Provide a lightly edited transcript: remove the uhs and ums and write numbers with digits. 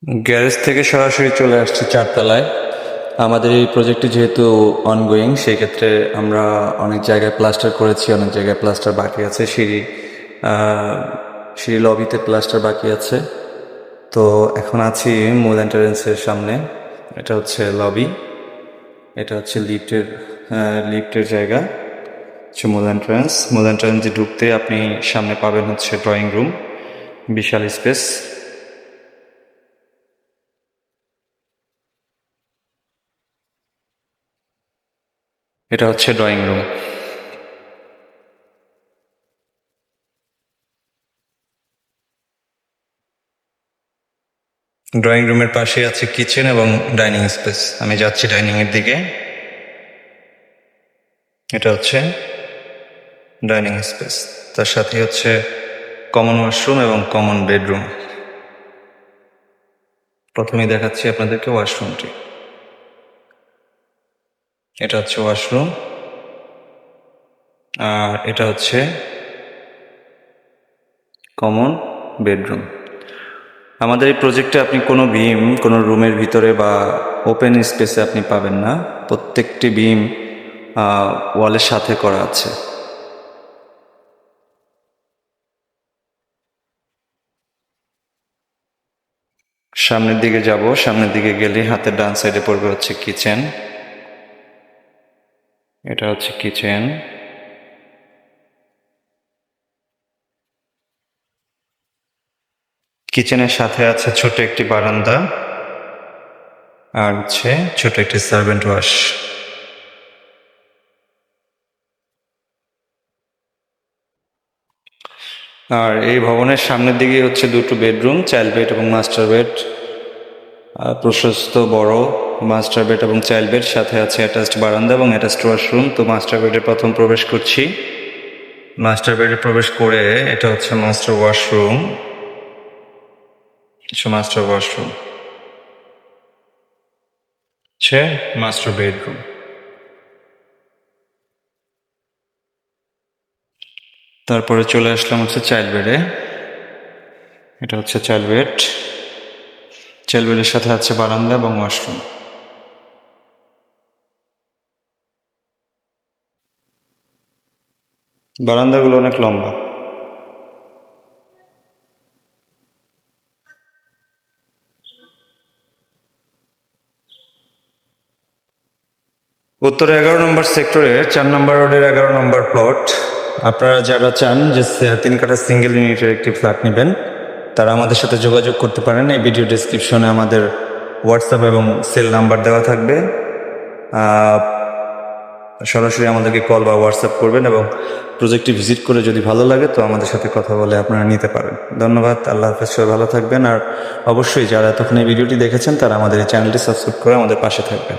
Garage থেকে সরাসরি চলে আসছে চারতলায়। আমাদের এই প্রজেক্টটি যেহেতু অনগোয়িং, সেই ক্ষেত্রে আমরা অনেক জায়গায় প্লাস্টার করেছি, অনেক জায়গায় প্লাস্টার বাকি আছে। সিঁড়ি লবিতে প্লাস্টার বাকি আছে। তো এখন আছি মূল এন্ট্রান্সের সামনে। এটা হচ্ছে লবি, এটা হচ্ছে লিফটের জায়গা, হচ্ছে মূল এন্ট্রান্সে ঢুকতে আপনি সামনে পাবেন হচ্ছে ড্রয়িং রুম, বিশাল স্পেস। এটা হচ্ছে ড্রয়িং রুম। ড্রয়িং রুমের পাশে আছে কিচেন এবং ডাইনিং স্পেস। আমি যাচ্ছি ডাইনিং এর দিকে। এটা হচ্ছে ডাইনিং স্পেস, তার সাথে হচ্ছে কমন ওয়াশরুম এবং কমন বেডরুম। প্রথমেই দেখাচ্ছি আপনাদেরকে ওয়াশরুমটি। এটা হচ্ছে ওয়াশরুম, আর এটা হচ্ছে কমন বেডরুম। আমাদের এই প্রজেক্টে আপনি কোনো রুমের ভিতরে বা ওপেন স্পেসে আপনি পাবেন না। প্রত্যেকটি বিম ওয়ালের সাথে করা আছে। সামনের দিকে যাব, সামনের দিকে গেলে হাতের ডান সাইডে পড়বে হচ্ছে কিচেন। এটা হচ্ছে কিচেন। কিচেনের সাথে আছে ছোট একটি বারান্দা, আর হচ্ছে ছোট একটি সার্ভেন্ট ওয়াশ। আর এই ভবনের সামনের দিকে হচ্ছে দুটো বেডরুম, চাইল্ড বেড এবং মাস্টার বেড। প্রশস্ত বড় মাস্টার বেড এবং চাইল্ড বেড, সাথে আছে অ্যাটাচড বারান্দা এবং অ্যাটাচড ওয়াশরুম। তো মাস্টার বেডে প্রথম প্রবেশ করছি। মাস্টার বেডে প্রবেশ করে এটা হচ্ছে মাস্টার ওয়াশরুম। মাস্টার ওয়াশরুম হচ্ছে মাস্টার বেডরুম। তারপরে চলে আসলাম হচ্ছে চাইল্ড বেডে। এটা হচ্ছে চাইল্ড বেড। চাইল্ড বেডের সাথে আছে বারান্দা এবং ওয়াশরুম। বারান্দাগুলো অনেক লম্বা। উত্তরে 11 নম্বর সেক্টরে 4 নম্বর রোডের 11 নম্বর প্লট। আপনারা যারা চান যে 3 কাঠা সিঙ্গেল ইউনিটের একটি ফ্ল্যাট নেবেন, তারা আমাদের সাথে যোগাযোগ করতে পারেন। এই ভিডিও ডেসক্রিপশনে আমাদের হোয়াটসঅ্যাপ এবং সেল নাম্বার দেওয়া থাকবে। সরাসরি আমাদেরকে কল বা হোয়াটসঅ্যাপ করবেন, এবং প্রজেক্টটি ভিজিট করে যদি ভালো লাগে তো আমাদের সাথে কথা বলে আপনারা নিতে পারেন। ধন্যবাদ। আল্লাহ হাফেজ। সবাই ভালো থাকবেন। আর অবশ্যই যারা এতক্ষণ এই ভিডিওটি দেখেছেন তারা আমাদের এই চ্যানেলটি সাবস্ক্রাইব করে আমাদের পাশে থাকবেন।